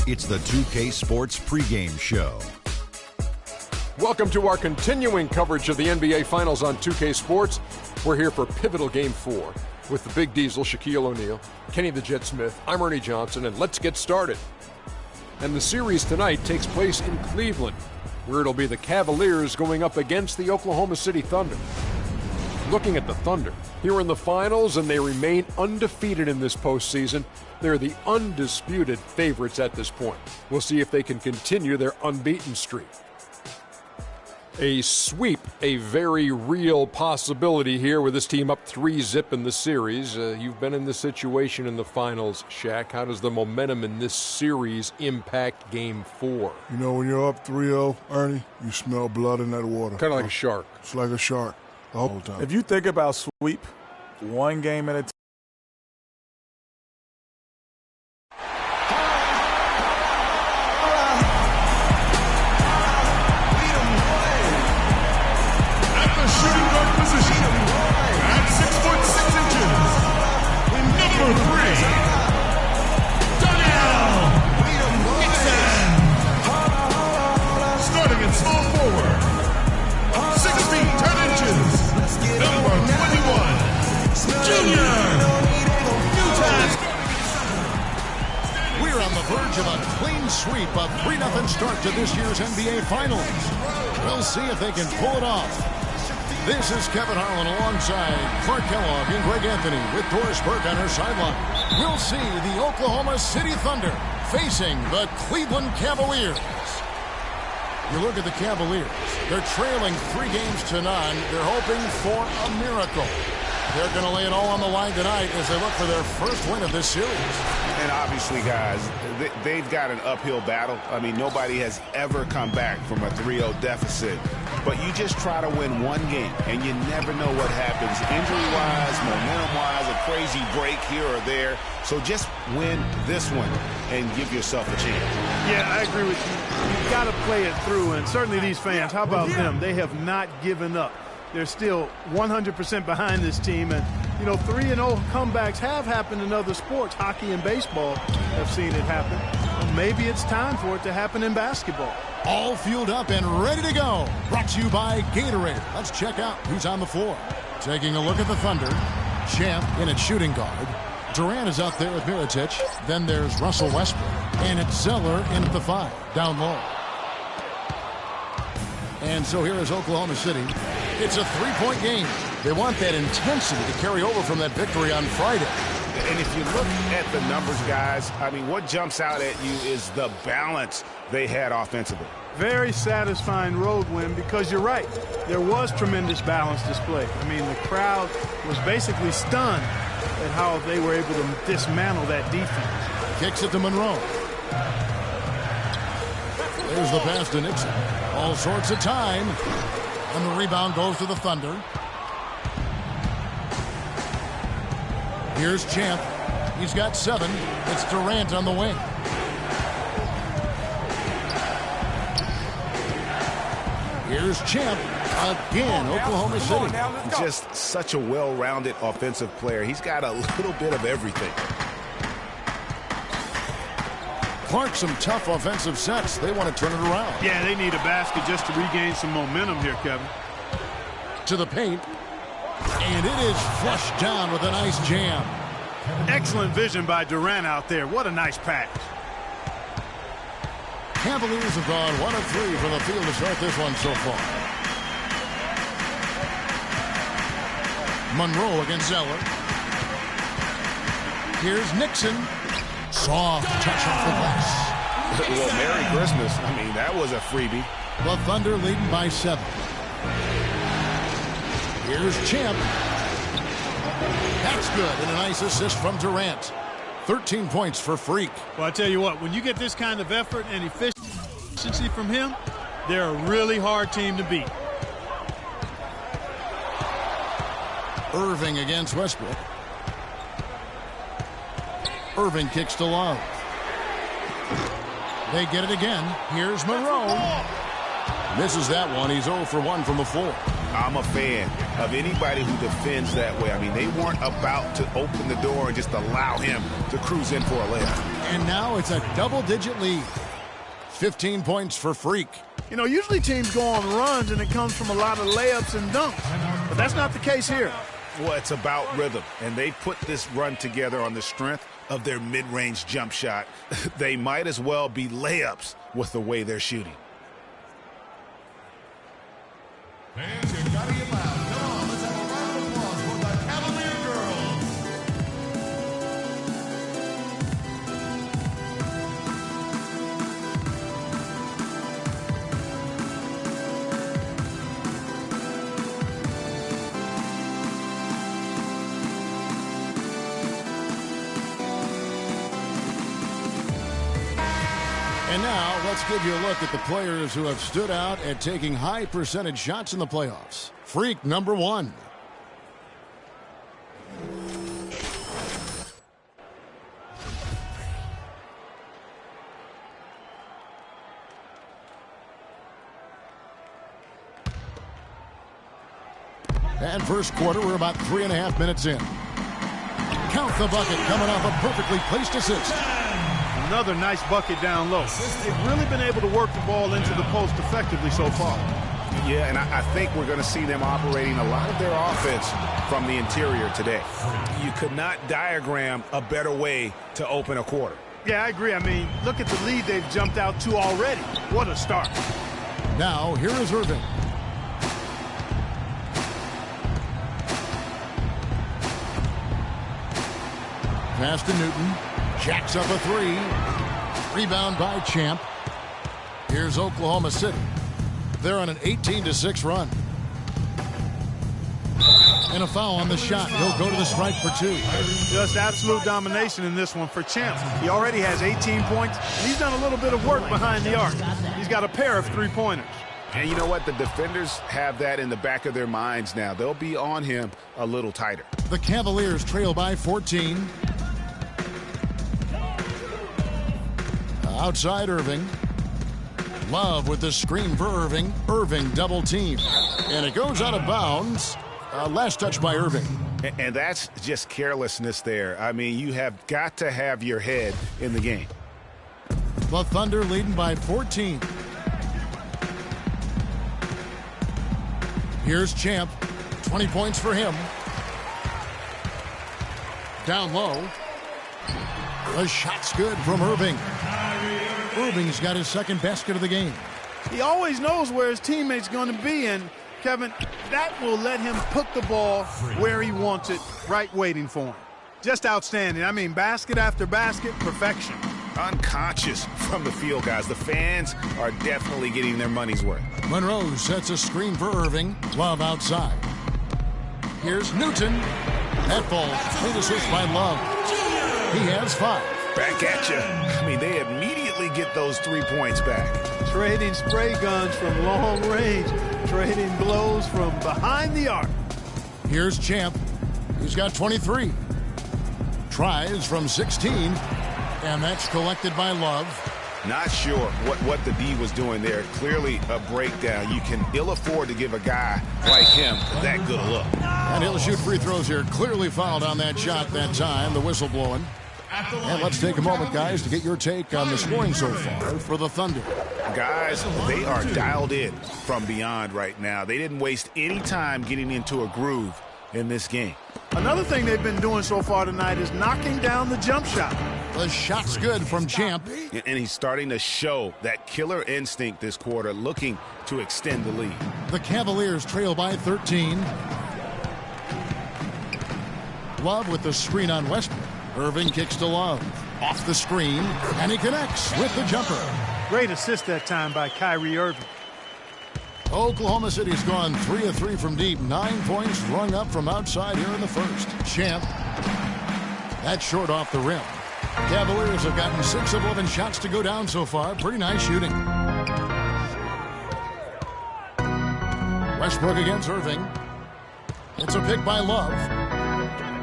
It's the 2K Sports pregame show. Welcome to our continuing coverage of the NBA Finals on 2K Sports. We're here for pivotal Game 4 with the Big Diesel, Shaquille O'Neal, Kenny the Jet Smith, I'm Ernie Johnson, and let's get started. And the series tonight takes place in Cleveland, where it'll be the Cavaliers going up against the Oklahoma City Thunder. Looking at the Thunder, here in the finals, and they remain undefeated in this postseason. They're the undisputed favorites at this point. We'll see if they can continue their unbeaten streak. A sweep, a very real possibility here with this team up 3-0 in the series. You've been in this situation in the finals, Shaq. How does the momentum in this series impact Game 4? You know, when you're up 3-0, Ernie, you smell blood in that water. Kind of like a shark. It's like a shark the whole time. If you think about sweep, one game at a time. Of a clean sweep, a 3-0 start to this year's NBA Finals. We'll see if they can pull it off. This is Kevin Harlan alongside Clark Kellogg and Greg Anthony with Doris Burke on her sideline. We'll see the Oklahoma City Thunder facing the Cleveland Cavaliers. You look at the Cavaliers. They're trailing 3-0. They're hoping for a miracle. They're going to lay it all on the line tonight as they look for their first win of this series. And obviously, guys, they've got an uphill battle. I mean, nobody has ever come back from a 3-0 deficit. But you just try to win one game, and you never know what happens injury-wise, momentum-wise, a crazy break here or there. So just win this one and give yourself a chance. Yeah, I agree with you. You've got to play it through, and certainly these fans, how about them? They have not given up. They're still 100% behind this team. And, you know, 3-0 comebacks have happened in other sports. Hockey and baseball have seen it happen. Well, maybe it's time for it to happen in basketball. All fueled up and ready to go. Brought to you by Gatorade. Let's check out who's on the floor. Taking a look at the Thunder. Champ in at shooting guard. Durant is out there with Mirotic. Then there's Russell Westbrook. And it's Zeller in at the 5, down low. And so here is Oklahoma City. It's a 3-point game. They want that intensity to carry over from that victory on Friday. And if you look at the numbers, guys, I mean, what jumps out at you is the balance they had offensively. Very satisfying road win because you're right. There was tremendous balance displayed. I mean, the crowd was basically stunned at how they were able to dismantle that defense. Kicks it to Monroe. There's the pass to Nixon. All sorts of time. And the rebound goes to the Thunder. Here's Champ. He's got 7. It's Durant on the wing. Here's Champ again, Oklahoma City. Just such a well-rounded offensive player. He's got a little bit of everything. Clark, some tough offensive sets. They want to turn it around. Yeah, they need a basket just to regain some momentum here, Kevin. To the paint. And it is flushed down with a nice jam. Excellent vision by Durant out there. What a nice pass. Cavaliers have gone 1 of 3 from the field to start this one so far. Monroe against Zeller. Here's Nixon. Soft touch off the glass. Well, Merry Christmas. I mean, that was a freebie. The Thunder leading by 7. Here's Champ. That's good. And a nice assist from Durant. 13 points for Freak. Well, I tell you what, when you get this kind of effort and efficiency from him, they're a really hard team to beat. Irving against Westbrook. Irving kicks to Love. They get it again. Here's Monroe. Misses that one. He's 0 for 1 from the floor. I'm a fan of anybody who defends that way. I mean, they weren't about to open the door and just allow him to cruise in for a layup. And now it's a double-digit lead. 15 points for Freak. You know, usually teams go on runs and it comes from a lot of layups and dunks. But that's not the case here. Well, it's about rhythm, and they put this run together on the strength of their mid-range jump shot. They might as well be layups with the way they're shooting. Fans, you gotta get loud. Come on, let's have a round of applause for the Cavalier girls. And now, let's give you a look at the players who have stood out at taking high percentage shots in the playoffs. Freak number 1. And first quarter, we're about 3.5 minutes in. Count the bucket coming off a perfectly placed assist. Another nice bucket down low. They've really been able to work the ball into the post effectively so far. Yeah, and I think we're going to see them operating a lot of their offense from the interior today. You could not diagram a better way to open a quarter. Yeah, I agree. I mean, look at the lead they've jumped out to already. What a start. Now, here is Irving. Pass to Newton. Jacks up a 3. Rebound by Champ. Here's Oklahoma City. They're on an 18-6 run. And a foul on the shot. He'll go to the strike for 2. Just absolute domination in this one for Champ. He already has 18 points, and he's done a little bit of work behind the arc. He's got a pair of 3-pointers. And you know what? The defenders have that in the back of their minds now. They'll be on him a little tighter. The Cavaliers trail by 14. Outside Irving. Love with the screen for Irving. Irving double team. And it goes out of bounds. Last touch by Irving. And that's just carelessness there. I mean, you have got to have your head in the game. The Thunder leading by 14. Here's Champ. 20 points for him. Down low. The shot's good from Irving. Irving's got his second basket of the game. He always knows where his teammate's going to be, and Kevin, that will let him put the ball where he wants it, right waiting for him. Just outstanding. I mean, basket after basket, perfection. Unconscious from the field, guys. The fans are definitely getting their money's worth. Monroe sets a screen for Irving. Love outside. Here's Newton. That falls. Clean assist by Love. He has 5. Back at you. I mean, they immediately get those 3 points back. Trading spray guns from long range. Trading blows from behind the arc. Here's Champ. He's got 23. Tries from 16. And that's collected by Love. Not sure what the D was doing there. Clearly a breakdown. You can ill afford to give a guy like him that good a look. And he'll shoot free throws here. Clearly fouled on that shot that time. The whistle blowing. And let's take a moment, guys, to get your take on the scoring so far for the Thunder. Guys, they are dialed in from beyond right now. They didn't waste any time getting into a groove in this game. Another thing they've been doing so far tonight is knocking down the jump shot. The shot's good from Champ. And he's starting to show that killer instinct this quarter, looking to extend the lead. The Cavaliers trail by 13. Love with the screen on Westbrook. Irving kicks to Love. Off the screen, and he connects with the jumper. Great assist that time by Kyrie Irving. Oklahoma City's gone 3 of 3 from deep. 9 points rung up from outside here in the first. Champ. That's short off the rim. Cavaliers have gotten 6 of 11 shots to go down so far. Pretty nice shooting. Westbrook against Irving. It's a pick by Love.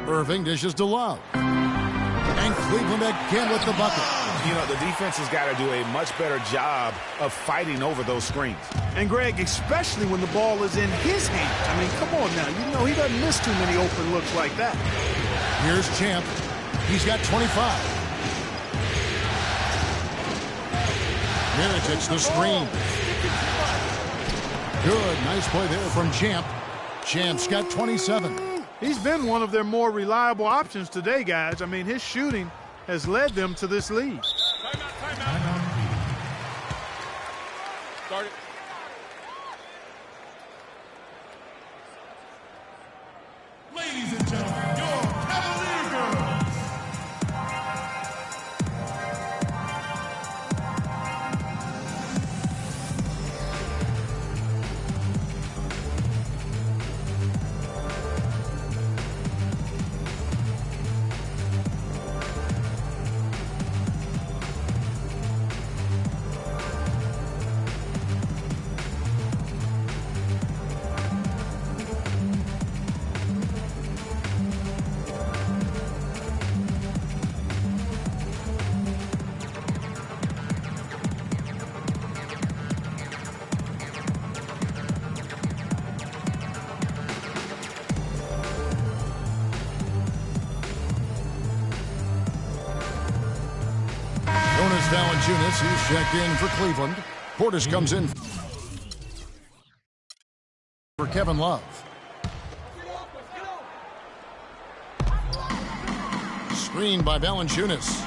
Irving dishes to Love. And Cleveland again with the bucket. You know, the defense has got to do a much better job of fighting over those screens. And, Greg, especially when the ball is in his hands. I mean, come on now. You know, he doesn't miss too many open looks like that. Here's Champ. He's got 25. Miritich the screen. Good. Nice play there from Champ. Champ's got 27. He's been one of their more reliable options today, guys. I mean, his shooting has led them to this lead. Timeout. Start it. Ladies and gentlemen, your Cavalier girls. Valanciunas, he's checked in for Cleveland. Portis comes in for Kevin Love. Screen by Valanciunas.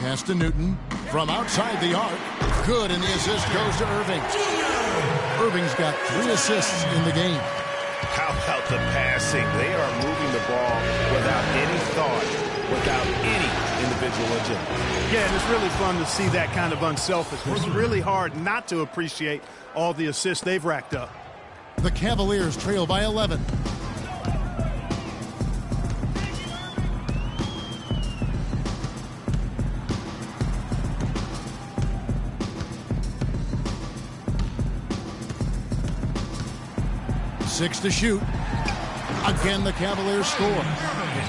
Pass to Newton from outside the arc. Good, and the assist goes to Irving. Irving's got 3 assists in the game. How about the passing? They are moving the ball without any thought, without any individual agenda. Yeah, and it's really fun to see that kind of unselfishness. It's really hard not to appreciate all the assists they've racked up. The Cavaliers trail by 11. Six to shoot. Again, the Cavaliers score.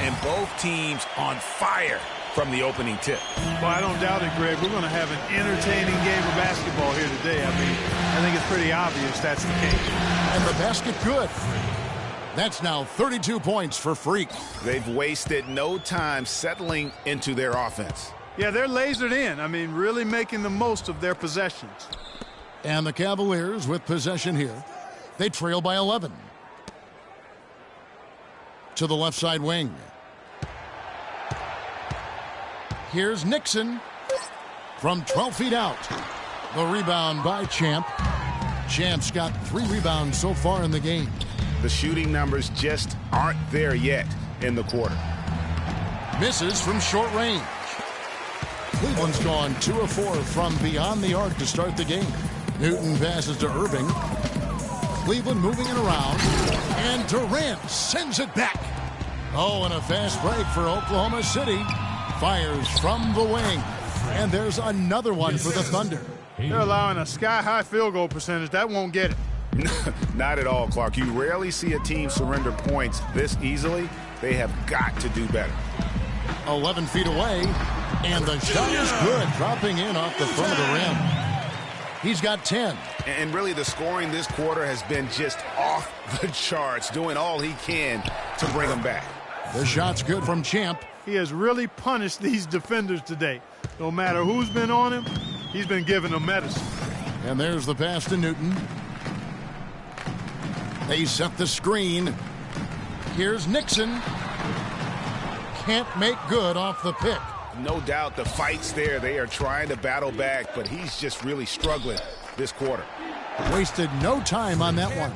And both teams on fire from the opening tip. Well, I don't doubt it, Greg. We're going to have an entertaining game of basketball here today. I mean, I think it's pretty obvious that's the case. And the basket good. That's now 32 points for Freak. They've wasted no time settling into their offense. Yeah, they're lasered in. I mean, really making the most of their possessions. And the Cavaliers with possession here. They trail by 11. To the left side wing. Here's Nixon from 12 feet out. The rebound by Champ. Champ's got 3 rebounds so far in the game. The shooting numbers just aren't there yet in the quarter. Misses from short range. Cleveland's gone 2 of 4 from beyond the arc to start the game. Newton passes to Irving. Cleveland moving it around. And Durant sends it back. Oh, and a fast break for Oklahoma City. Fires from the wing. And there's another one for the Thunder. They're allowing a sky-high field goal percentage. That won't get it. Not at all, Clark. You rarely see a team surrender points this easily. They have got to do better. 11 feet away. And the shot is good. Dropping in off the front of the rim. He's got 10. And really the scoring this quarter has been just off the charts, doing all he can to bring them back. The shot's good from Champ. He has really punished these defenders today. No matter who's been on him, he's been giving them medicine. And there's the pass to Newton. They set the screen. Here's Nixon. Can't make good off the pick. No doubt the fight's there. They are trying to battle back, but he's just really struggling this quarter. Wasted no time on that one.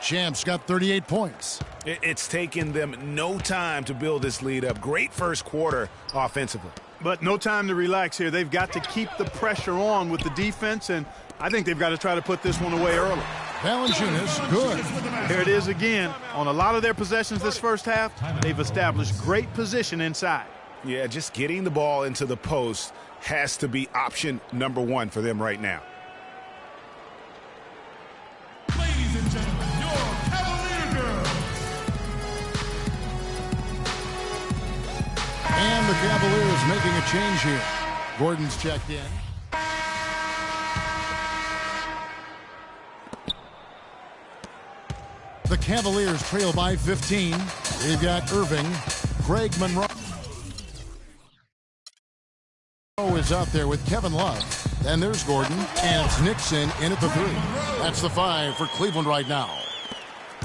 Champ's got 38 points. It's taken them no time to build this lead up. Great first quarter offensively. But no time to relax here. They've got to keep the pressure on with the defense, and I think they've got to try to put this one away early. Valanciunas, good. Here it is again. On a lot of their possessions this first half, they've established great position inside. Yeah, just getting the ball into the post has to be option number 1 for them right now. Ladies and gentlemen, your Cavalier girls. And the is making a change here. Gordon's checked in. The Cavaliers trail by 15. They've got Irving. Greg Monroe is out there with Kevin Love. Then there's Gordon, and it's Nixon in at the 3. That's the 5 for Cleveland right now.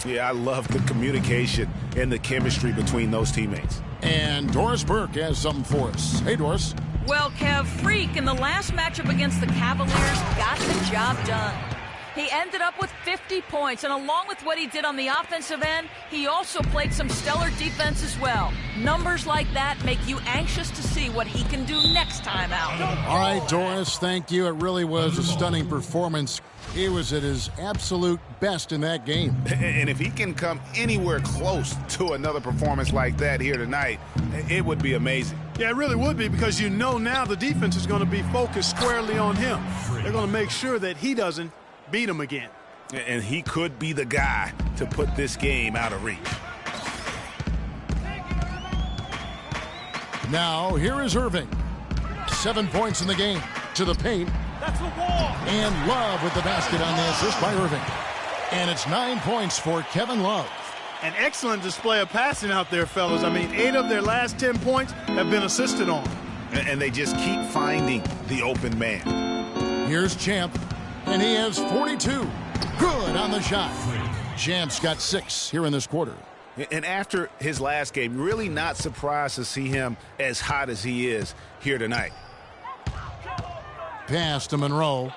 Yeah, I love the communication and the chemistry between those teammates. And Doris Burke has something for us. Hey, Doris. Well, Kev, Freak in the last matchup against the Cavaliers got the job done. He ended up with 50 points, and along with what he did on the offensive end, he also played some stellar defense as well. Numbers like that make you anxious to see what he can do next time out. All right, Doris, thank you. It really was a stunning performance. He was at his absolute best in that game. And if he can come anywhere close to another performance like that here tonight, it would be amazing. Yeah, it really would be, because you know now the defense is going to be focused squarely on him. They're going to make sure that he doesn't beat him again. And he could be the guy to put this game out of reach. Now, here is Irving. 7 points in the game. To the paint. That's the wall. And Love with the basket on the assist by Irving. And it's 9 points for Kevin Love. An excellent display of passing out there, fellas. I mean, 8 of their last 10 points have been assisted on. And they just keep finding the open man. Here's Champ. And he has 42. Good on the shot. Champ's got 6 here in this quarter. And after his last game, really not surprised to see him as hot as he is here tonight. Pass to Monroe.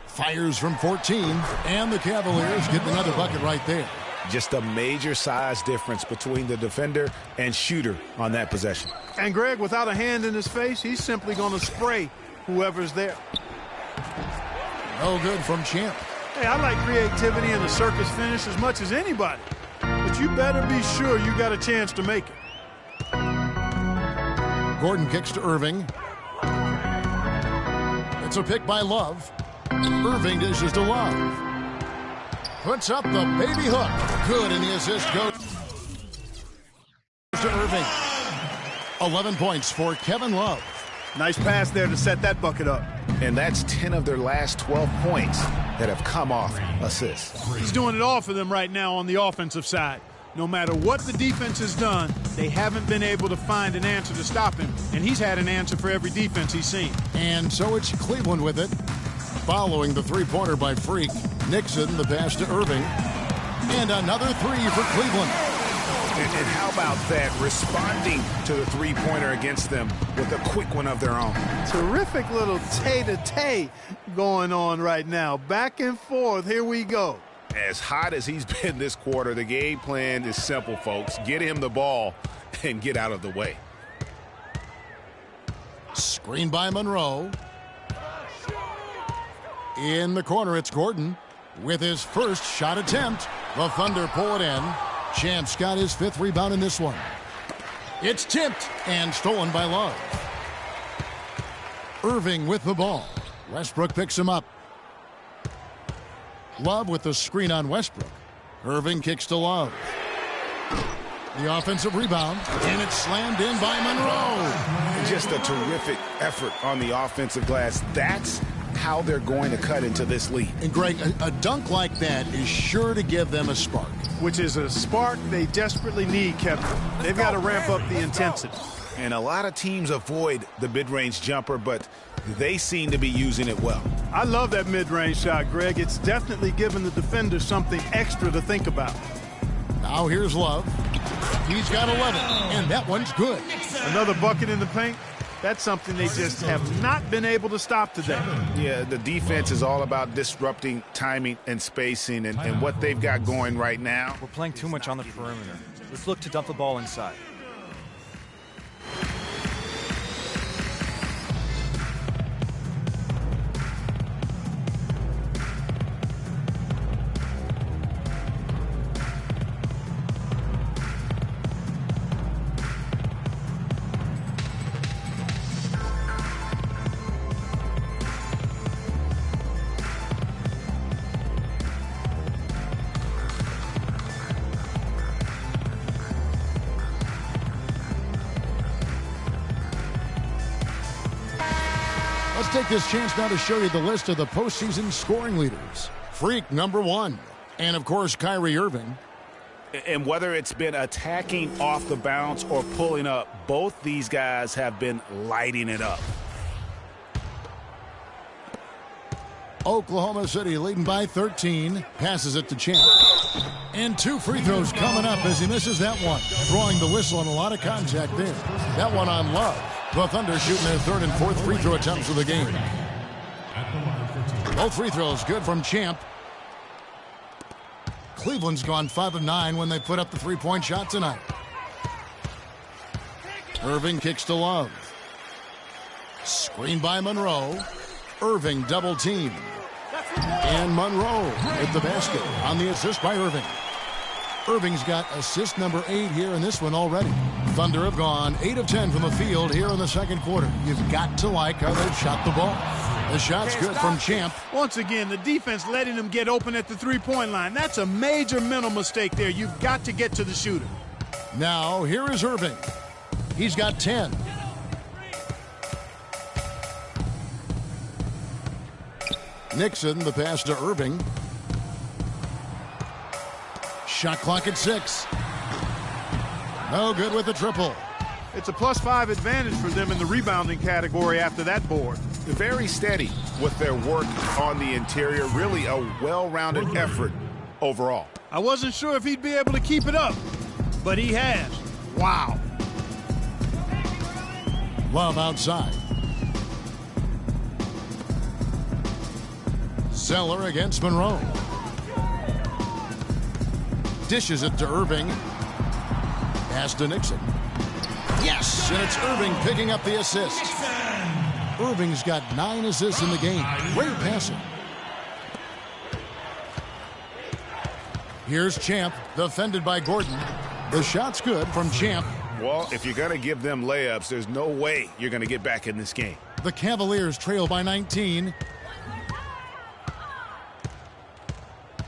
Fires from 14. And the Cavaliers get another bucket right there. Just a major size difference between the defender and shooter on that possession. And Greg, without a hand in his face, he's simply going to spray whoever's there. No good from Champ. Hey, I like creativity in the circus finish as much as anybody. But you better be sure you got a chance to make it. Gordon kicks to Irving. It's a pick by Love. Irving dishes to Love. Puts up the baby hook. Good, and the assist goes to Irving. 11 points for Kevin Love. Nice pass there to set that bucket up. And that's 10 of their last 12 points that have come off assists. He's doing it all for them right now on the offensive side. No matter what the defense has done, they haven't been able to find an answer to stop him. And he's had an answer for every defense he's seen. And so it's Cleveland with it. Following the three-pointer by Freak. Nixon, the pass to Irving. And another 3 for Cleveland. And how about that, responding to the three-pointer against them with a quick one of their own. Terrific little tay-to-tay going on right now. Back and forth, here we go. As hot as he's been this quarter, the game plan is simple, folks. Get him the ball and get out of the way. Screen by Monroe. In the corner, it's Gordon with his first shot attempt. The Thunder pull it in. Champ's got his 5th rebound in this one. It's tipped and stolen by Love. Irving with the ball. Westbrook picks him up. Love with the screen on Westbrook. Irving kicks to Love. The offensive rebound, and it's slammed in by Monroe. Just a terrific effort on the offensive glass. That's how they're going to cut into this lead. And Greg, a dunk like that is sure to give them a spark. Which is a spark they desperately need, Kevin. They've got to ramp up the intensity. And a lot of teams avoid the mid-range jumper, but they seem to be using it well. I love that mid-range shot, Greg. It's definitely given the defender something extra to think about. Now here's Love. He's got 11, and that one's good. Another bucket in the paint. That's something they just have not been able to stop today. Yeah, the defense is all about disrupting timing and spacing, and what they've got going right now. We're playing too much on the perimeter. Let's look to dump the ball inside. Let's take this chance now to show you the list of the postseason scoring leaders. Freak, number 1. And, of course, Kyrie Irving. And whether it's been attacking off the bounce or pulling up, both these guys have been lighting it up. Oklahoma City leading by 13. Passes it to Champ. And 2 free throws coming up as he misses that one. Drawing the whistle and a lot of contact there. That one on Love. The Thunder shooting their 3rd and 4th free throw attempts of the game. Both free throws good from Champ. Cleveland's gone 5 of 9 when they put up the 3-point shot tonight. Irving kicks to Love. Screen by Monroe. Irving double team. And Monroe with the basket on the assist by Irving. Irving's got assist number 8 here in this one already. Thunder have gone 8 of 10 from the field here in the second quarter. You've got to like how they've shot the ball. The shot's good from Champ. Once again, the defense letting him get open at the three-point line. That's a major mental mistake there. You've got to get to the shooter. Now, here is Irving. He's got 10. Nixon, the pass to Irving. Shot clock at 6. No good with the triple. It's a +5 advantage for them in the rebounding category after that board. Very steady with their work on the interior. Really a well-rounded effort overall. I wasn't sure if he'd be able to keep it up, but he has. Wow. Love outside. Zeller against Monroe. Dishes it to Irving. Pass to Nixon. Yes, and it's Irving picking up the assist. Irving's got 9 assists in the game. Great passing. Here's Champ, defended by Gordon. The shot's good from Champ. Well, if you're going to give them layups, there's no way you're going to get back in this game. The Cavaliers trail by 19.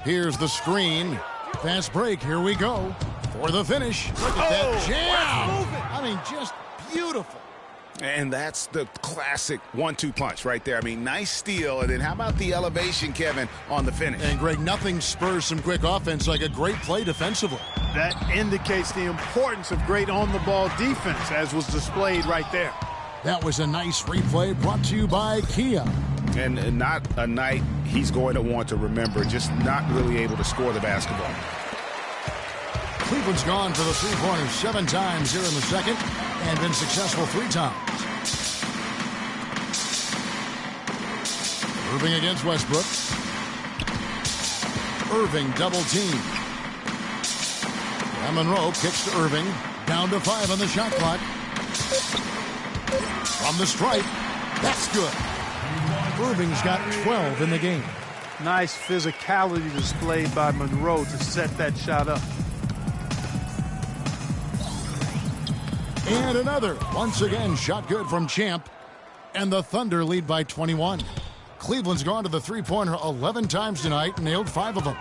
Here's the screen. Fast break. Here we go. For the finish. Look at that jam. Wow. I mean, just beautiful. And that's the classic 1-2 punch right there. I mean, nice steal. And then how about the elevation, Kevin, on the finish? And, Greg, nothing spurs some quick offense like a great play defensively. That indicates the importance of great on-the-ball defense, as was displayed right there. That was a nice replay brought to you by Kia. And not a night he's going to want to remember, just not really able to score the basketball. Cleveland's gone for the three-pointers 7 times here in the second and been successful 3 times. Irving against Westbrook. Irving double team. And Monroe kicks to Irving. Down to 5 on the shot clock. From the stripe. That's good. Irving's got 12 in the game. Nice physicality displayed by Monroe to set that shot up. And another. Once again, shot good from Champ. And the Thunder lead by 21. Cleveland's gone to the three-pointer 11 times tonight and nailed 5 of them.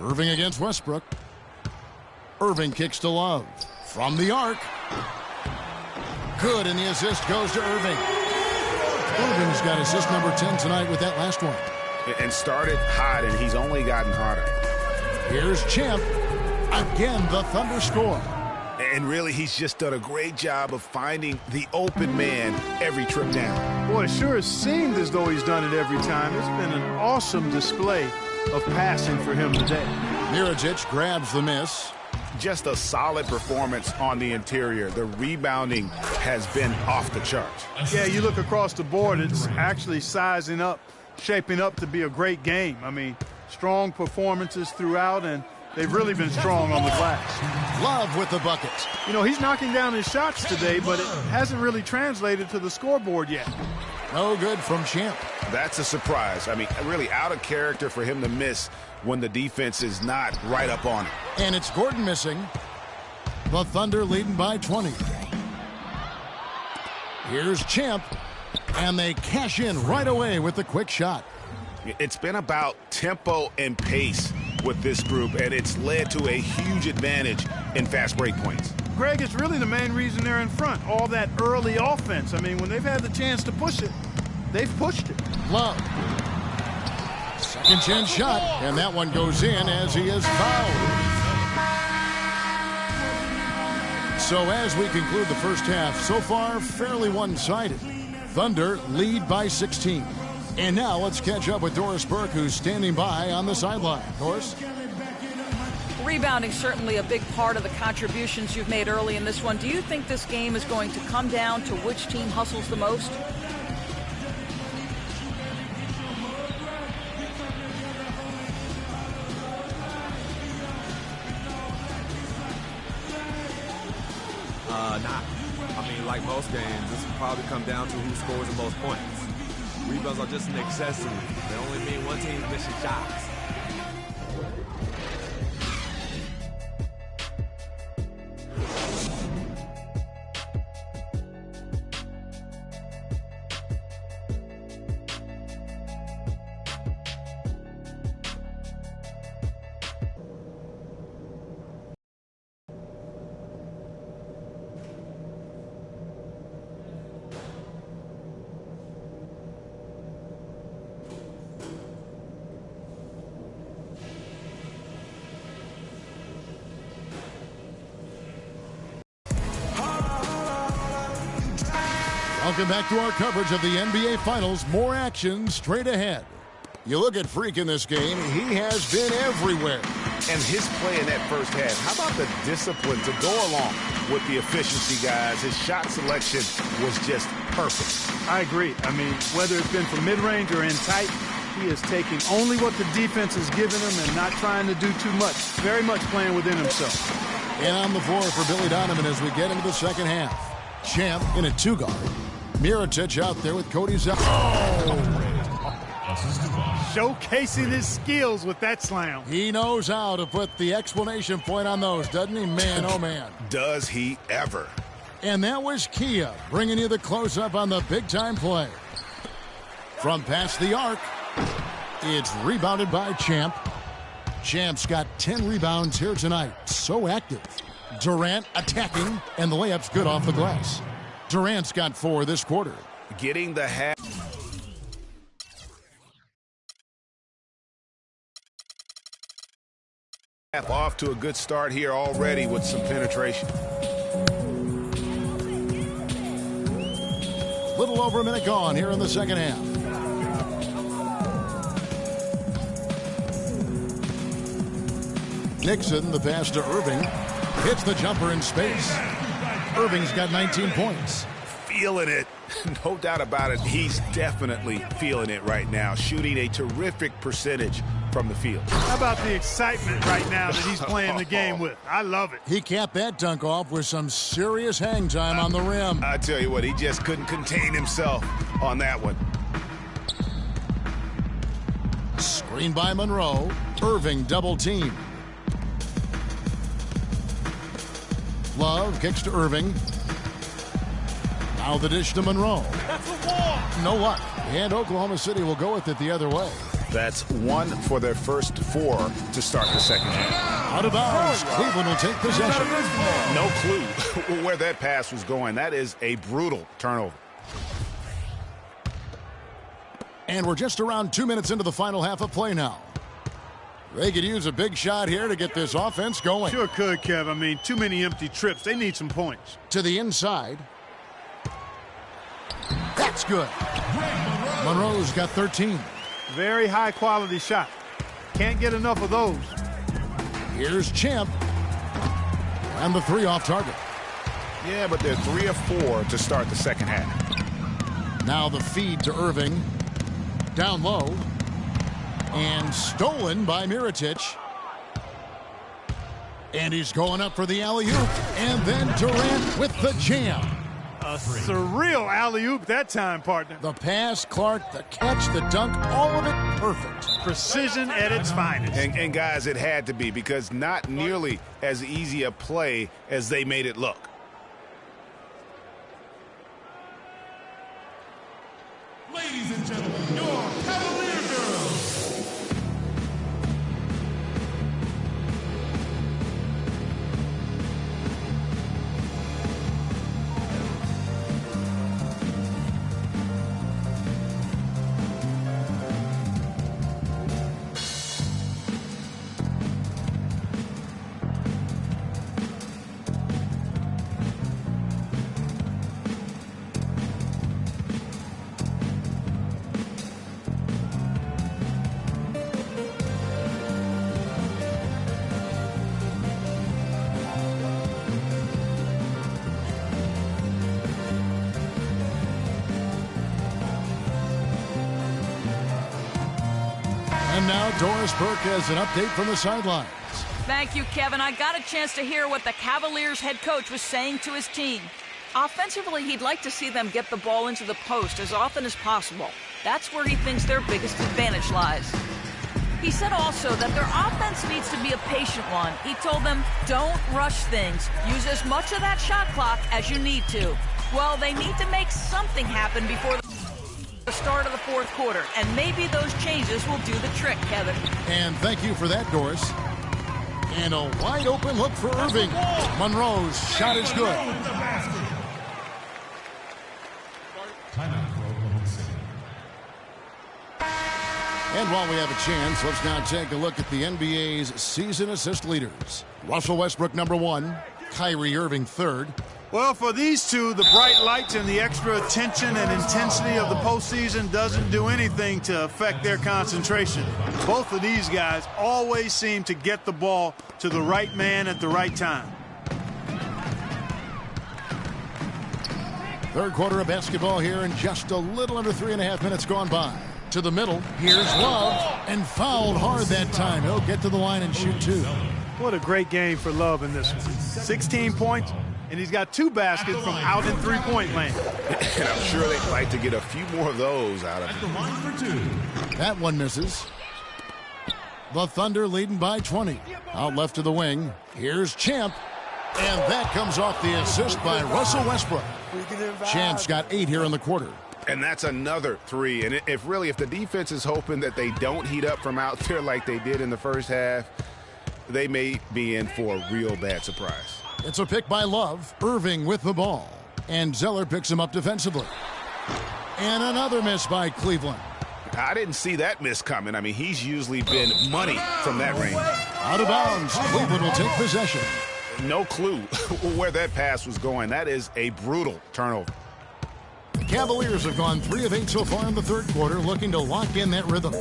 Irving against Westbrook. Irving kicks to Love. From the arc. Good, and the assist goes to Irving. Irving's got assist number 10 tonight with that last one. And started hot, and he's only gotten hotter. Here's Champ. Again, the Thunder score. And really, he's just done a great job of finding the open man every trip down. Boy, it sure has seemed as though he's done it every time. It's been an awesome display of passing for him today. Mirotic grabs the miss. Just a solid performance on the interior. The rebounding has been off the charts. Yeah, you look across the board, it's actually sizing up, shaping up to be a great game. I mean, strong performances throughout, and they've really been strong on the glass. Love with the bucket. You know, he's knocking down his shots today, but it hasn't really translated to the scoreboard yet. No good from Champ. That's a surprise. I mean, really out of character for him to miss when the defense is not right up on it. And it's Gordon missing. The Thunder leading by 20. Here's Champ. And they cash in right away with the quick shot. It's been about tempo and pace with this group, and it's led to a huge advantage in fast break points. Greg, it's really the main reason they're in front. All that early offense. I mean, when they've had the chance to push it, they've pushed it. Love. Second chance shot, and that one goes in as he is fouled. So as we conclude the first half, so far fairly one-sided. Thunder lead by 16. And now let's catch up with Doris Burke, who's standing by on the sideline. Doris? Rebounding certainly a big part of the contributions you've made early in this one. Do you think this game is going to come down to which team hustles the most? Not. I mean, like most games, this will probably come down to who scores the most points. Rebounds are just an accessory. They only mean one team's missing shots. Welcome back to our coverage of the NBA Finals. More action straight ahead. You look at Freak in this game, he has been everywhere. And his play in that first half, how about the discipline to go along with the efficiency, guys? His shot selection was just perfect. I agree. I mean, whether it's been from mid-range or in tight, he is taking only what the defense is giving him and not trying to do too much. Very much playing within himself. And on the floor for Billy Donovan as we get into the second half. Champ in a two-guard. Mirotic out there with Cody Zeller. Showcasing his skills with that slam. He knows how to put the exclamation point on those, doesn't he? Man, oh man. Does he ever. And that was Kia bringing you the close-up on the big-time play. From past the arc, it's rebounded by Champ. Champ's got 10 rebounds here tonight. So active. Durant attacking, and the layup's good off the glass. Durant's got 4 this quarter. Getting the half. Off to a good start here already with some penetration. Little over a minute gone here in the second half. Nixon, the pass to Irving. Hits the jumper in space. Irving's got 19 points. Feeling it. No doubt about it. He's definitely feeling it right now. Shooting a terrific percentage from the field. How about the excitement right now that he's playing the game with? I love it. He capped that dunk off with some serious hang time on the rim. I tell you what, he just couldn't contain himself on that one. Screen by Monroe. Irving double team. Love kicks to Irving. Now the dish to Monroe. That's a wall. No luck. And Oklahoma City will go with it the other way. That's 1 for their first 4 to start the second half. Out of bounds. Cleveland will take possession. No clue where that pass was going. That is a brutal turnover. And we're just around 2 minutes into the final half of play now. They could use a big shot here to get this offense going. Sure could, Kev. I mean, too many empty trips. They need some points. To the inside. That's good. Monroe's got 13. Very high-quality shot. Can't get enough of those. Here's Champ. And the 3 off target. Yeah, but they're 3 of 4 to start the second half. Now the feed to Irving. Down low. And stolen by Mirotic. And he's going up for the alley-oop. And then Durant with the jam. A surreal alley-oop that time, partner. The pass, Clark, the catch, the dunk, all of it perfect. Precision at its finest. And guys, it had to be, because not nearly as easy a play as they made it look. Ladies and gentlemen, your Cavalier girls. And now Doris Burke has an update from the sidelines. Thank you, Kevin. I got a chance to hear what the Cavaliers head coach was saying to his team. Offensively, he'd like to see them get the ball into the post as often as possible. That's where he thinks their biggest advantage lies. He said also that their offense needs to be a patient one. He told them, don't rush things. Use as much of that shot clock as you need to. Well, they need to make something happen before the start of the fourth quarter, and maybe those changes will do the trick, Kevin. And thank you for that, Doris. And a wide open look for Irving. Monroe's shot is good. And while we have a chance, let's now take a look at the NBA's season assist leaders. Russell Westbrook, #1. Kyrie Irving, 3rd. Well, for these two, the bright lights and the extra attention and intensity of the postseason doesn't do anything to affect their concentration. Both of these guys always seem to get the ball to the right man at the right time. Third quarter of basketball here, and just a little under 3.5 minutes gone by. To the middle, here's Love, and fouled hard that time. He'll get to the line and shoot 2. What a great game for Love in this one. 16 points, and he's got 2 baskets from out in three-point land. And I'm sure they'd like to get a few more of those out of him. That one misses. The Thunder leading by 20. Out left to the wing. Here's Champ. And that comes off the assist by Russell Westbrook. Champ's got 8 here in the quarter. And that's another 3. And if the defense is hoping that they don't heat up from out there like they did in the first half, they may be in for a real bad surprise. It's a pick by Love. Irving with the ball. And Zeller picks him up defensively. And another miss by Cleveland. I didn't see that miss coming. I mean, he's usually been money from that range. Out of bounds. Cleveland will take possession. No clue where that pass was going. That is a brutal turnover. The Cavaliers have gone 3 of 8 so far in the third quarter, looking to lock in that rhythm.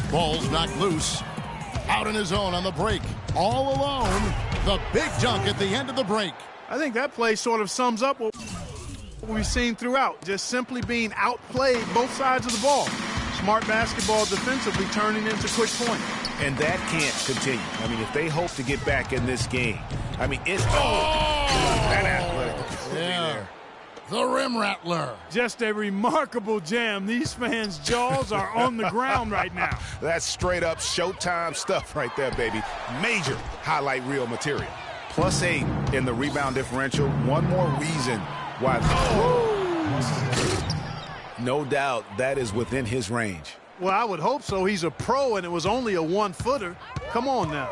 Ball's knocked loose. Out in his own on the break. All alone. The big dunk at the end of the break. I think that play sort of sums up what we've seen throughout. Just simply being outplayed both sides of the ball. Smart basketball defensively turning into quick points. And that can't continue. I mean, if they hope to get back in this game, I mean, it's that athletic. Yeah. The rim rattler. Just a remarkable jam. These fans' jaws are on the ground right now. That's straight up Showtime stuff right there, baby. Major highlight reel material. +8 in the rebound differential. One more reason why. No doubt that is within his range. Well, I would hope so. He's a pro, and it was only a 1-footer. Come on now.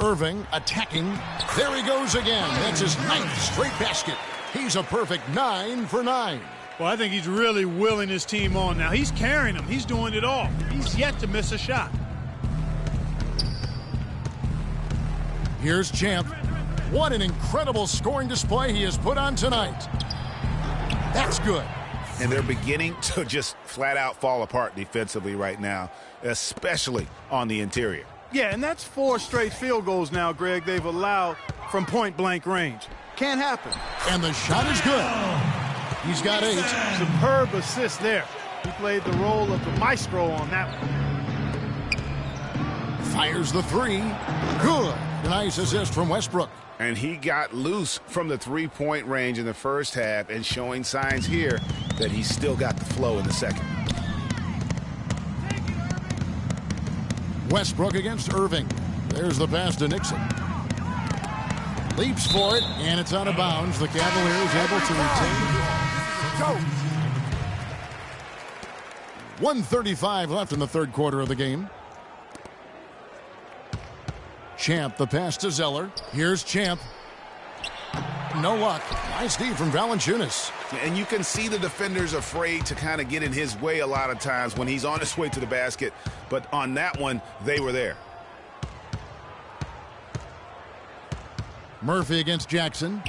Irving attacking. There he goes again. That's his 9th straight basket. He's a perfect 9 for 9. Well, I think he's really willing his team on now. He's carrying them. He's doing it all. He's yet to miss a shot. Here's Champ. What an incredible scoring display he has put on tonight. That's good. And they're beginning to just flat out fall apart defensively right now, especially on the interior. Yeah, and that's 4 straight field goals now, Greg, they've allowed from point-blank range. Can't happen. And the shot is good. He's got 8. Superb assist there. He played the role of the maestro on that one. Fires the 3. Good. Nice assist from Westbrook. And he got loose from the three-point range in the first half and showing signs here that he's still got the flow in the second. Westbrook against Irving. There's the pass to Nixon. Leaps for it, and it's out of bounds. The Cavaliers able to retain the ball. 1:35 left in the third quarter of the game. Champ, the pass to Zeller. Here's Champ. No luck. Nice D from Valanciunas. And you can see the defenders afraid to kind of get in his way a lot of times when he's on his way to the basket. But on that one, they were there. Murphy against Jackson.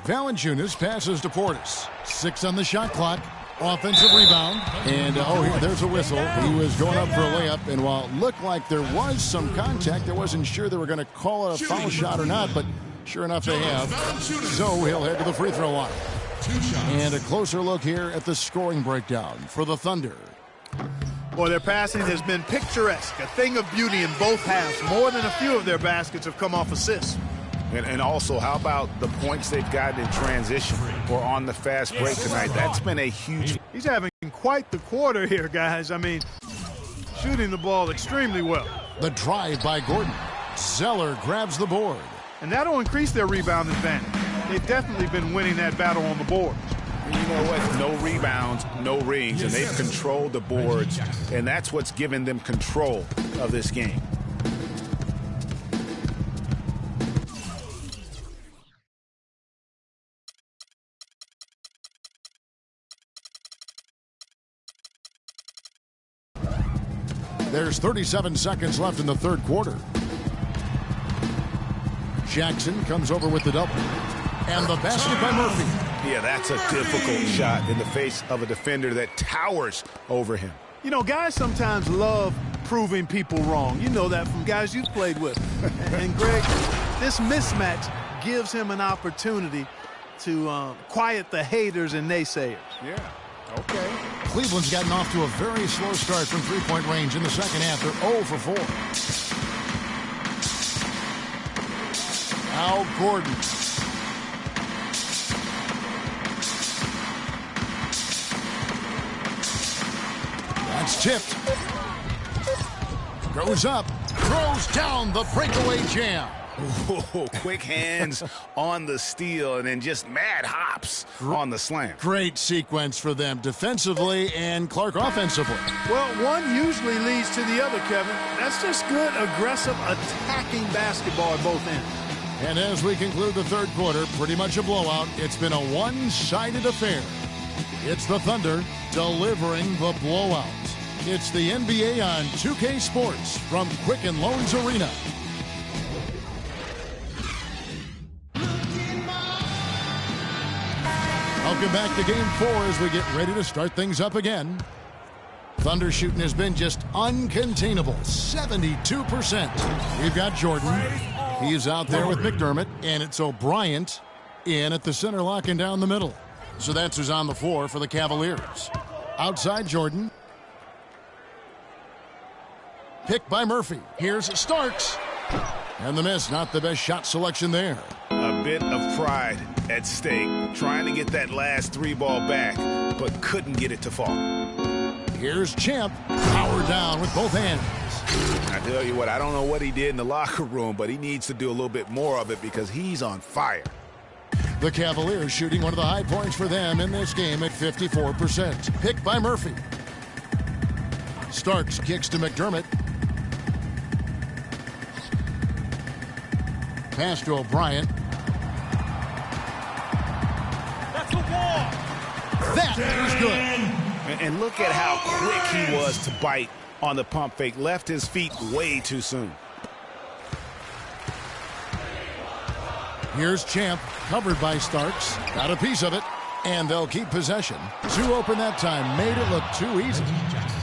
Valanciunas passes to Portis. 6 on the shot clock. Offensive rebound. And, there's a whistle. He was going up for a layup. And while it looked like there was some contact, I wasn't sure they were going to call it a foul shot or not. But sure enough, they have. So he'll head to the free throw line. And a closer look here at the scoring breakdown for the Thunder. Boy, their passing has been picturesque, a thing of beauty in both halves. More than a few of their baskets have come off assists. And also, how about the points they've gotten in transition or on the fast break tonight? That's been a huge... He's having quite the quarter here, guys. I mean, shooting the ball extremely well. The drive by Gordon. Zeller grabs the board. And that'll increase their rebound advantage. They've definitely been winning that battle on the board. You know what? No rebounds, no rings, and they've controlled the boards, and that's what's given them control of this game. There's 37 seconds left in the third quarter. Jackson comes over with the double. And the basket by Murphy. Yeah, that's a difficult shot in the face of a defender that towers over him. You know, guys sometimes love proving people wrong. You know that from guys you've played with. And Greg, this mismatch gives him an opportunity to quiet the haters and naysayers. Yeah, okay. Cleveland's gotten off to a very slow start from three-point range in the second half. They're 0 for 4. Al Gordon. That's tipped. Goes up. Throws down the breakaway jam. Ooh, quick hands on the steal and then just mad hops on the slam. Great sequence for them defensively and Clark offensively. Well, one usually leads to the other, Kevin. That's just good, aggressive, attacking basketball at both ends. And as we conclude the third quarter, pretty much a blowout. It's been a one-sided affair. It's the Thunder delivering the blowout. It's the NBA on 2K Sports from Quicken Loans Arena. Welcome back to Game 4 as we get ready to start things up again. Thunder shooting has been just uncontainable, 72%. We've got Jordan. He's out there with McDermott, and it's O'Brien in at the center, locking down the middle. So that's who's on the floor for the Cavaliers. Outside Jordan. Picked by Murphy. Here's Starks. And the miss, not the best shot selection there. A bit of pride at stake, trying to get that last three ball back, but couldn't get it to fall. Here's Champ, powered down with both hands. I tell you what, I don't know what he did in the locker room, but he needs to do a little bit more of it because he's on fire. The Cavaliers shooting one of the high points for them in this game at 54%. Picked by Murphy. Starks kicks to McDermott. Pass to O'Brien. That's a wall. That is good. And look at how quick he was to bite on the pump fake. Left his feet way too soon. Here's Champ, covered by Starks. Got a piece of it, and they'll keep possession. Too open that time, made it look too easy.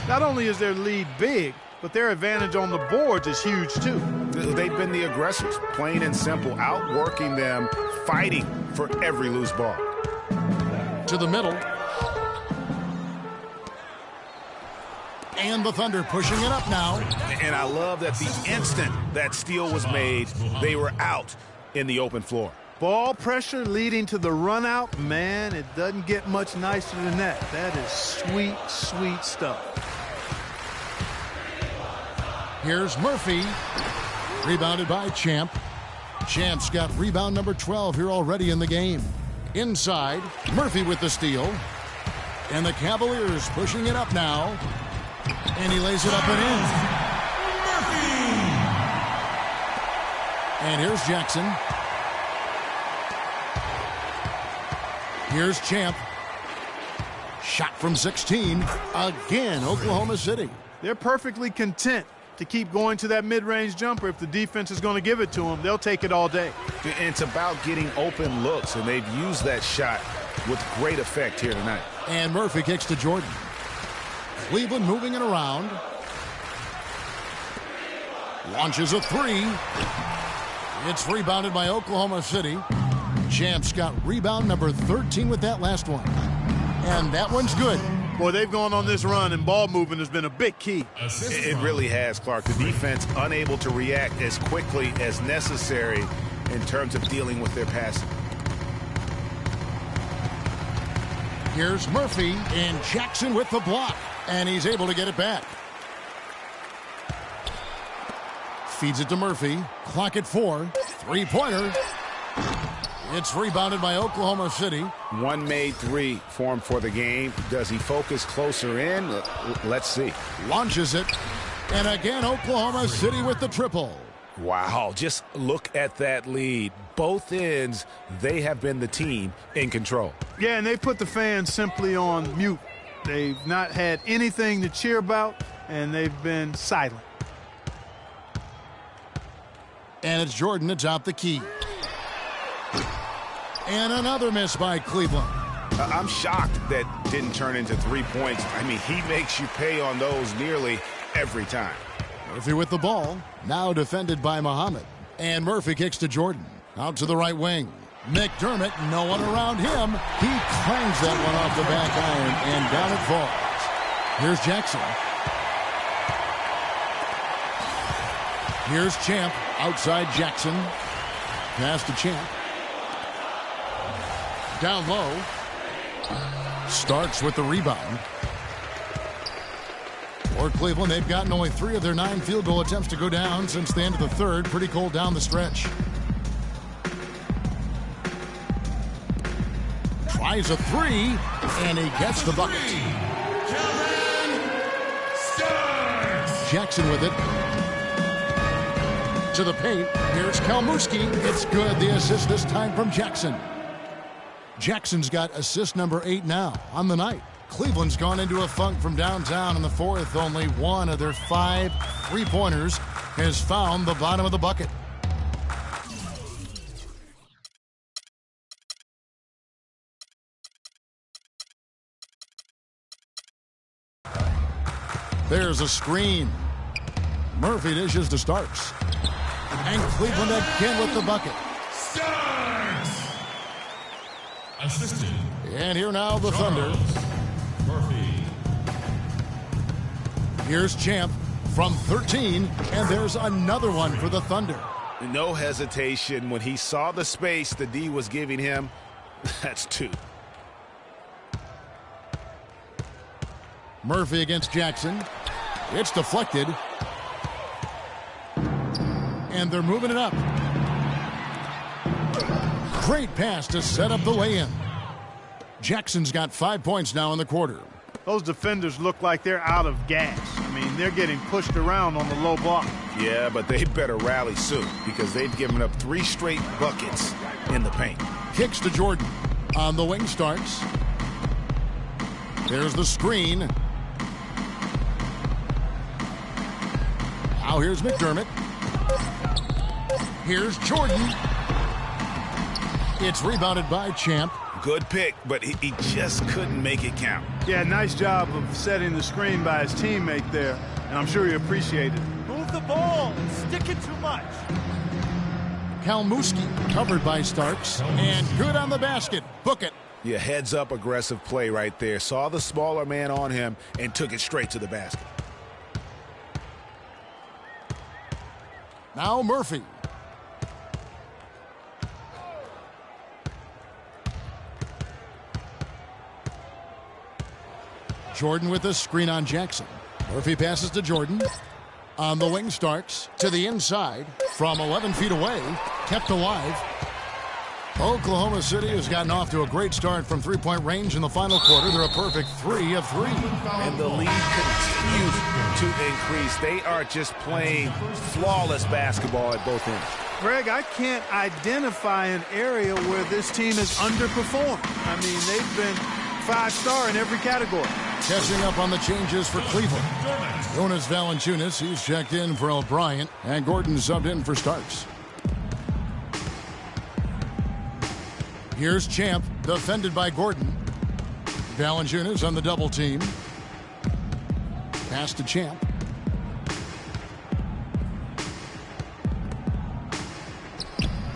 Not only is their lead big, but their advantage on the boards is huge, too. They've been the aggressors, plain and simple, outworking them, fighting for every loose ball. To the middle. And the Thunder pushing it up now. And I love that the instant that steal was made, they were out in the open floor. Ball pressure leading to the run out. Man, it doesn't get much nicer than that. That is sweet, sweet stuff. Here's Murphy. Rebounded by Champ. Champ's got rebound number 12 here already in the game. Inside, Murphy with the steal. And the Cavaliers pushing it up now. And he lays it up and in. Murphy! And here's Jackson. Here's Champ. Shot from 16. Again, Oklahoma City. They're perfectly content to keep going to that mid-range jumper. If the defense is going to give it to them, they'll take it all day. And it's about getting open looks, and they've used that shot with great effect here tonight. And Murphy kicks to Jordan. Cleveland moving it around. Launches a three. It's rebounded by Oklahoma City. Champ's got rebound number 13 with that last one. And that one's good. Boy, they've gone on this run, and ball movement has been a big key. It really has, Clark. The defense unable to react as quickly as necessary in terms of dealing with their passing. Here's Murphy, and Jackson with the block, and he's able to get it back. Feeds it to Murphy. Clock at 4. Three-pointer. It's rebounded by Oklahoma City. One made three for him for the game. Does he focus closer in? Let's see. Launches it. And again, Oklahoma City with the triple. Wow, just look at that lead. Both ends, they have been the team in control. Yeah, and they put the fans simply on mute. They've not had anything to cheer about, and they've been silent. And it's Jordan atop the key. And another miss by Cleveland. I'm shocked that didn't turn into 3 points. I mean, he makes you pay on those nearly every time. Murphy with the ball. Now defended by Muhammad. And Murphy kicks to Jordan. Out to the right wing. McDermott, no one around him. He clangs that one off the back iron, and down it falls. Here's Jackson. Here's Champ. Outside Jackson. Pass to Champ. Down low. Starks with the rebound. For Cleveland, they've gotten only 3 of their 9 field goal attempts to go down since the end of the third. Pretty cold down the stretch. Tries a 3, and he gets the bucket. Jackson with it. To the paint. Here's Kalmuski. It's good. The assist this time from Jackson. Jackson's got assist number 8 now on the night. Cleveland's gone into a funk from downtown in the fourth. Only one of their 5 three-pointers has found the bottom of the bucket. There's a screen. Murphy dishes to Starks. And Cleveland again with the bucket. Starks! Assisted. And here now the Thunder. Murphy. Here's Champ from 13, and there's another one for the Thunder. No hesitation when he saw the space the D was giving him. That's 2. Murphy against Jackson. It's deflected. And they're moving it up. Great pass to set up the lay-in. Jackson's got 5 points now in the quarter. Those defenders look like they're out of gas. I mean, they're getting pushed around on the low block. Yeah, but they better rally soon because they've given up 3 straight buckets in the paint. Kicks to Jordan. On the wing Starks. There's the screen. Now here's McDermott. Here's Jordan. It's rebounded by Champ. Good pick, but he just couldn't make it count. Yeah, nice job of setting the screen by his teammate there, and I'm sure he appreciated it. Move the ball. Stick it too much. Kalmuski covered by Starks. And good on the basket. Book it. Yeah, heads-up aggressive play right there. Saw the smaller man on him and took it straight to the basket. Now Murphy. Jordan with a screen on Jackson. Murphy passes to Jordan. On the wing Starks to the inside from 11 feet away. Kept alive. Oklahoma City has gotten off to a great start from three-point range in the final quarter. They're a perfect 3 of 3. And the lead continues to increase. They are just playing flawless basketball at both ends. Greg, I can't identify an area where this team has underperformed. I mean, they've been 5-star in every category. Catching up on the changes for Cleveland. Jonas Valanciunas, he's checked in for O'Brien, and Gordon subbed in for Starks. Here's Champ, defended by Gordon. Valanciunas on the double team. Pass to Champ.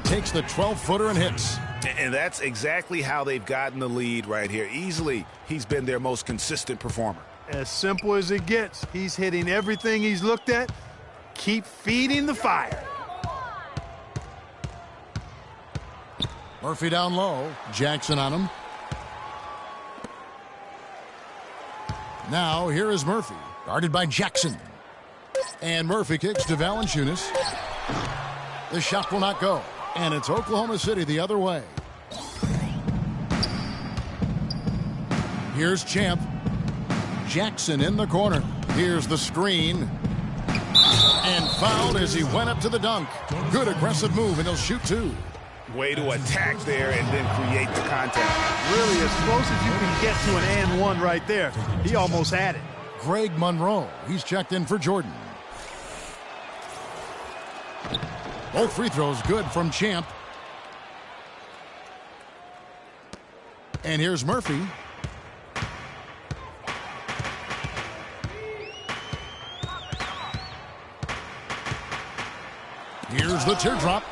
Takes the 12-footer and hits. And that's exactly how they've gotten the lead right here. Easily, he's been their most consistent performer. As simple as it gets. He's hitting everything he's looked at. Keep feeding the fire. Murphy down low. Jackson on him. Now, here is Murphy. Guarded by Jackson. And Murphy kicks to Valanciunas. The shot will not go. And it's Oklahoma City the other way. Here's Champ. Jackson in the corner. Here's the screen. And fouled as he went up to the dunk. Good aggressive move, and he'll shoot two. Way to attack there and then create the contact. Really as close as you can get to an and one right there. He almost had it. Greg Monroe. He's checked in for Jordan. Both free throws good from Champ. And here's Murphy. Here's the teardrop.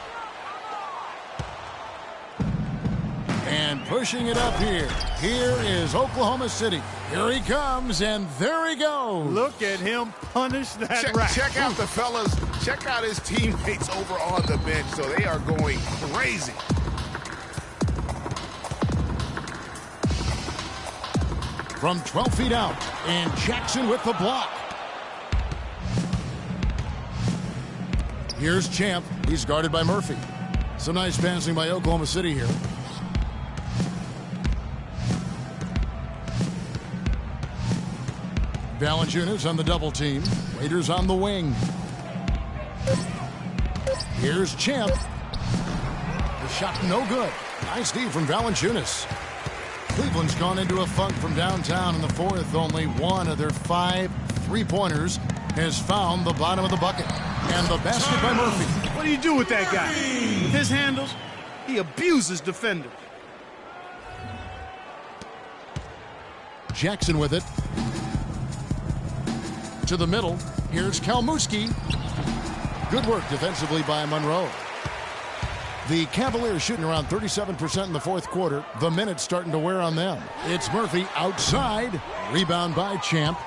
And pushing it up here. Here is Oklahoma City. Here he comes, and there he goes. Look at him punish that rack. Check out the fellas. Check out his teammates over on the bench. So they are going crazy. From 12 feet out, and Jackson with the block. Here's Champ. He's guarded by Murphy. Some nice passing by Oklahoma City here. Valanciunas on the double team. Raiders on the wing. Here's Champ. The shot no good. Nice D from Valanciunas. Cleveland's gone into a funk from downtown in the fourth. Only one of their 5 3-pointers has found the bottom of the bucket. And the basket by Murphy. What do you do with that guy? With his handles, he abuses defenders. Jackson with it. To the middle. Here's Kalmuski. Good work defensively by Monroe. The Cavaliers shooting around 37% in the fourth quarter. The minutes starting to wear on them. It's Murphy outside. Rebound by Champ.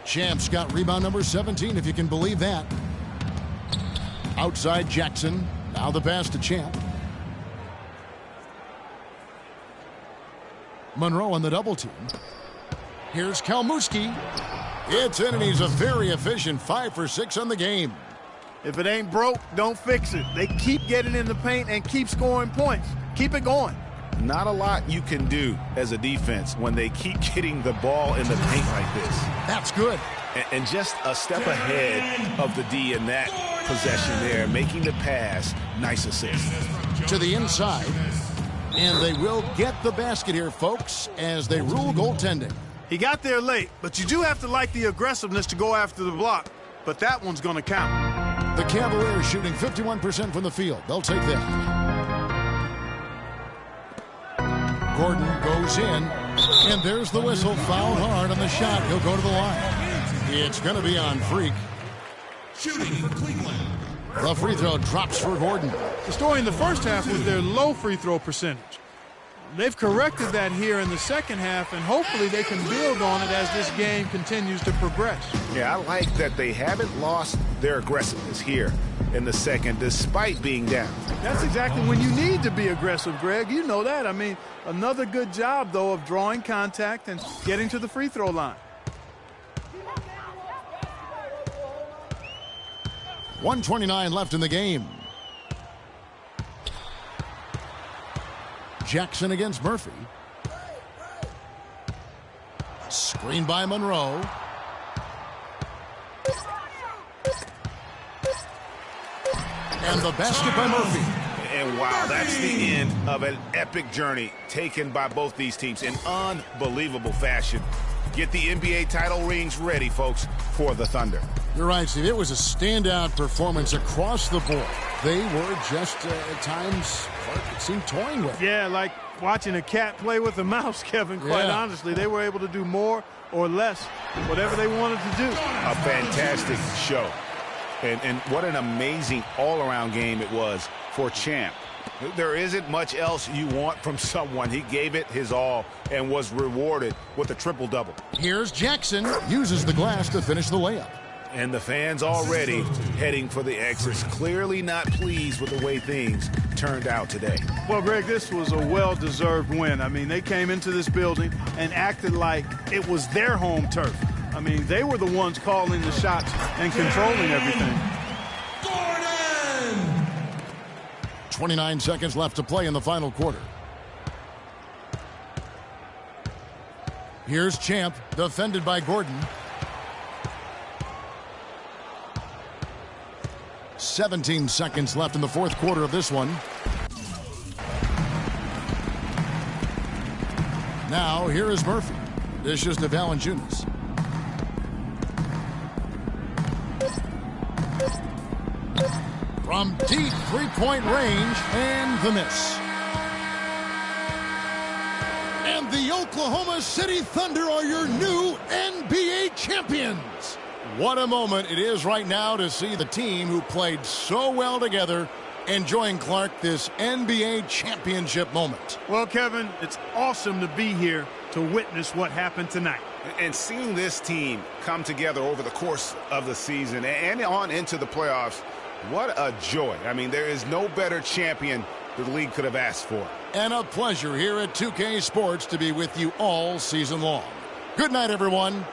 Champ's got rebound number 17, if you can believe that. Outside Jackson. Now the pass to Champ. Monroe on the double team. Here's Kalmuski. It's in, and he's a very efficient 5 for 6 on the game. If it ain't broke, don't fix it. They keep getting in the paint and keep scoring points. Keep it going. Not a lot you can do as a defense when they keep getting the ball in the paint like this. That's good. And just a step ahead of the D in that possession there, making the pass. Nice assist. To the inside. And they will get the basket here, folks, as they rule goaltending. He got there late, but you do have to like the aggressiveness to go after the block. But that one's going to count. The Cavaliers shooting 51% from the field. They'll take that. Gordon goes in, and there's the whistle. Foul hard on the shot. He'll go to the line. It's going to be on Freak. Shooting for Cleveland. The free throw drops for Gordon. The story in the first half was their low free throw percentage. They've corrected that here in the second half, and hopefully they can build on it as this game continues to progress. Yeah, I like that they haven't lost their aggressiveness here in the second, despite being down. That's exactly when you need to be aggressive, Greg. You know that. I mean, another good job, though, of drawing contact and getting to the free throw line. 1:29 left in the game. Jackson against Murphy. Screen by Monroe. And the basket by Murphy. And wow, that's the end of an epic journey taken by both these teams in unbelievable fashion. Get the NBA title rings ready, folks, for the Thunder. You're right, Steve. It was a standout performance across the board. They were just, at times, it seemed toying with. Yeah, like watching a cat play with a mouse, Kevin, quite honestly. They were able to do more or less, whatever they wanted to do. A fantastic show. And what an amazing all-around game it was for Champ. There isn't much else you want from someone. He gave it his all and was rewarded with a triple-double. Here's Jackson. Uses the glass to finish the layup. And the fans already heading for the exits, clearly not pleased with the way things turned out today. Well, Greg, this was a well-deserved win. I mean, they came into this building and acted like it was their home turf. I mean, they were the ones calling the shots and controlling everything. 29 seconds left to play in the final quarter. Here's Champ, defended by Gordon. 17 seconds left in the fourth quarter of this one. Now, here is Murphy. Dishes to Valanciunas. From deep three-point range, and the miss. And the Oklahoma City Thunder are your new NBA champions. What a moment it is right now to see the team who played so well together enjoying, Clark, this NBA championship moment. Well, Kevin, it's awesome to be here to witness what happened tonight. And seeing this team come together over the course of the season and on into the playoffs, what a joy. I mean, there is no better champion the league could have asked for. And a pleasure here at 2K Sports to be with you all season long. Good night, everyone.